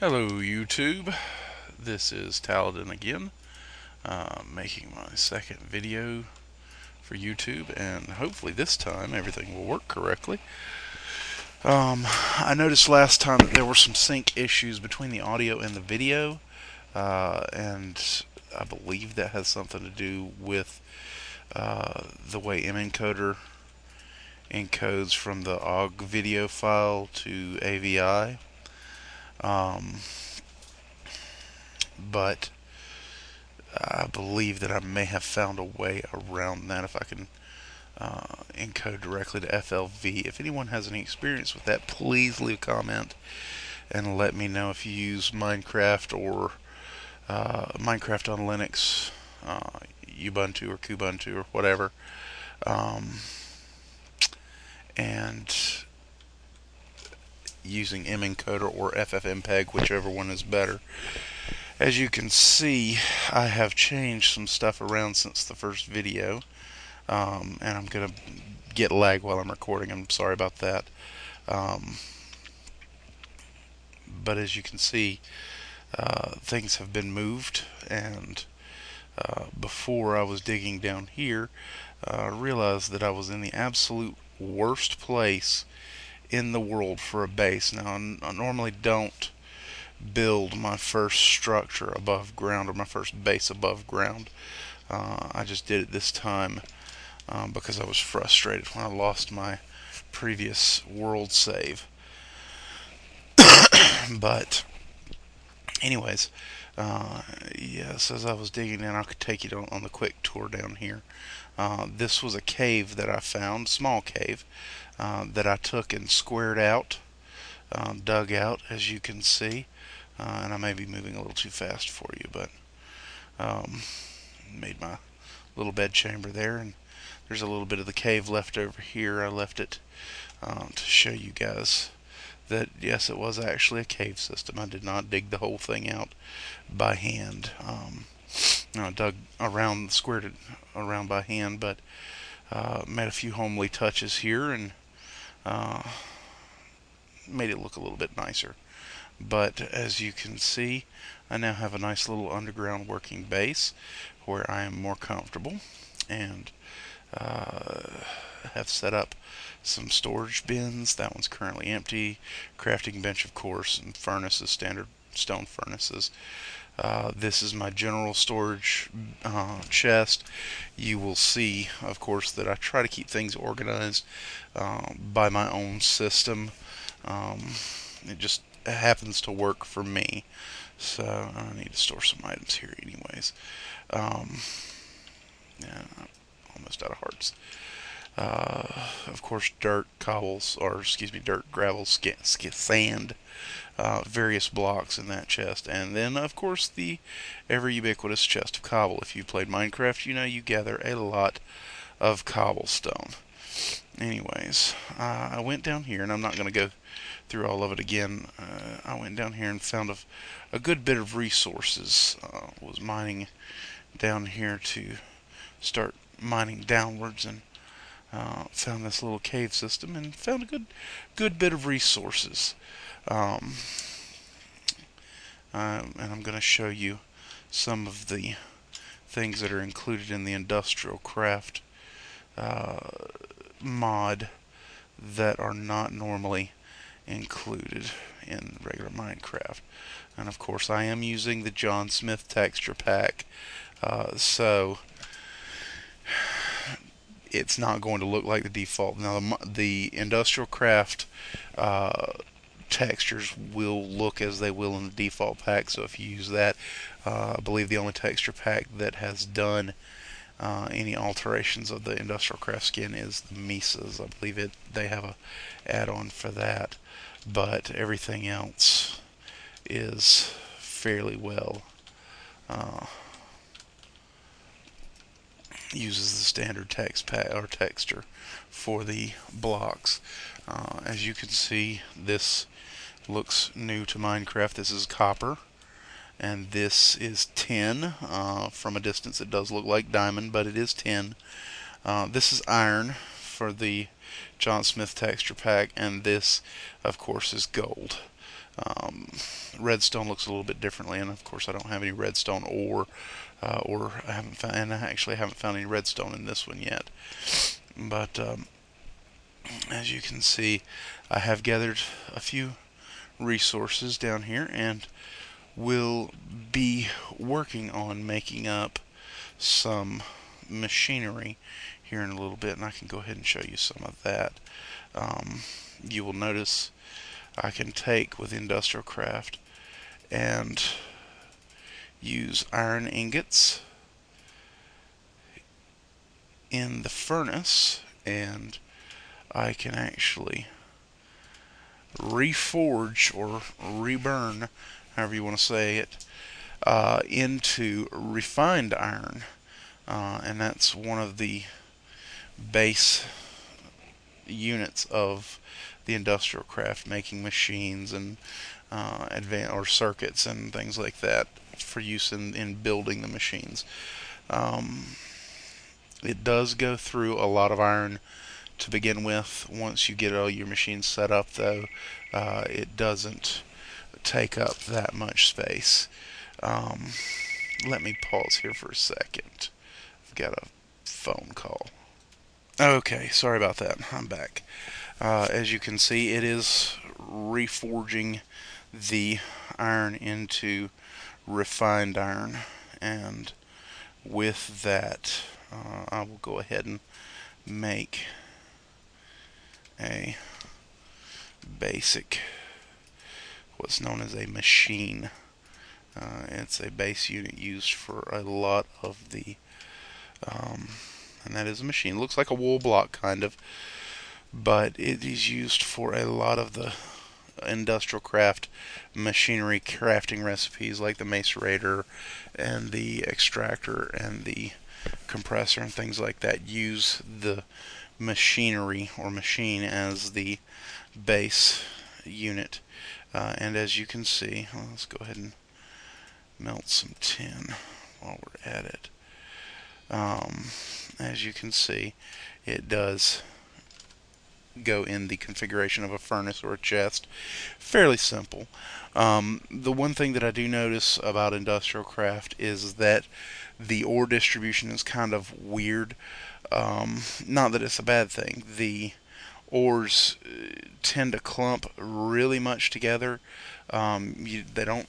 Hello YouTube, this is Taladan again, making my second video for YouTube, and hopefully this time everything will work correctly. I noticed last time that there were some sync issues between the audio and the video, and I believe that has something to do with the way mencoder encodes from the OGG video file to AVI. But I believe that I may have found a way around that if I can encode directly to FLV. If anyone has any experience with that, please leave a comment and let me know if you use Minecraft or Minecraft on Linux, Ubuntu or Kubuntu or whatever, and using mencoder or FFmpeg, whichever one is better. As you can see, I have changed some stuff around since the first video, and I'm going to get lag while I'm recording. I'm sorry about that. But as you can see, things have been moved, and before I was digging down here, I realized that I was in the absolute worst place in the world for a base. Now, I normally don't build my first structure above ground or my first base above ground. I just did it this time because I was frustrated when I lost my previous world save. But anyways, yes, as I was digging in, I could take you on the quick tour down here. This was a cave that I found, small cave, that I took and squared out, dug out, as you can see. And I may be moving a little too fast for you, but made my little bed chamber there, and there's a little bit of the cave left over here. I left it to show you guys that yes, it was actually a cave system. I did not dig the whole thing out by hand. I dug around, squared it around by hand, but made a few homely touches here and made it look a little bit nicer. But as you can see, I now have a nice little underground working base where I am more comfortable, and have set up some storage bins. That one's currently empty. Crafting bench, of course, and furnaces, standard stone furnaces. This is my general storage chest. You will see, of course, that I try to keep things organized by my own system. It just happens to work for me. So I need to store some items here anyways. Yeah, almost out of hearts. Of course, dirt, cobbles, or excuse me, dirt, gravel, sand, various blocks in that chest, and then of course the ever ubiquitous chest of cobble. If you played Minecraft, you know you gather a lot of cobblestone. Anyways, I went down here, and I'm not going to go through all of it again. I went down here and found a good bit of resources. Was mining down here to start mining downwards, and found this little cave system and found a good bit of resources. And I'm going to show you some of the things that are included in the Industrialcraft mod that are not normally included in regular Minecraft. And of course, I am using the John Smith texture pack, so it's not going to look like the default. Now, the Industrialcraft textures will look as they will in the default pack, so if you use that, I believe the only texture pack that has done any alterations of the Industrialcraft skin is the Mises. I believe they have a add-on for that, but everything else is fairly well uses the standard text pack or texture for the blocks. As you can see, this looks new to Minecraft. This is copper, and this is tin. From a distance it does look like diamond, but it is tin. This is iron for the John Smith texture pack, and this of course is gold. redstone looks a little bit differently, and of course I don't have any redstone ore, or I haven't found, and I actually haven't found any redstone in this one yet. But as you can see, I have gathered a few resources down here, and will be working on making up some machinery here in a little bit, and I can go ahead and show you some of that. You will notice I can take with Industrialcraft and use iron ingots in the furnace, and I can actually reforge or reburn, however you want to say it, into refined iron, and that's one of the base units of the Industrialcraft, making machines and or circuits and things like that for use in building the machines. It does go through a lot of iron to begin with. Once you get all your machines set up, though, it doesn't take up that much space. Let me pause here for a second. I've got a phone call. Okay, sorry about that. I'm back. As you can see, it is reforging the iron into refined iron, and with that, I will go ahead and make a basic, what's known as a machine. It's a base unit used for a lot of the, and that is a machine. It looks like a wool block kind of, but it is used for a lot of the Industrialcraft machinery crafting recipes, like the macerator and the extractor and the compressor and things like that. Use the machinery or machine as the base unit. And as you can see, well, let's go ahead and melt some tin while we're at it. As you can see, it does go in the configuration of a furnace or a chest. Fairly simple. The one thing that I do notice about Industrialcraft is that the ore distribution is kind of weird. Not that it's a bad thing. The ores tend to clump really much together. They don't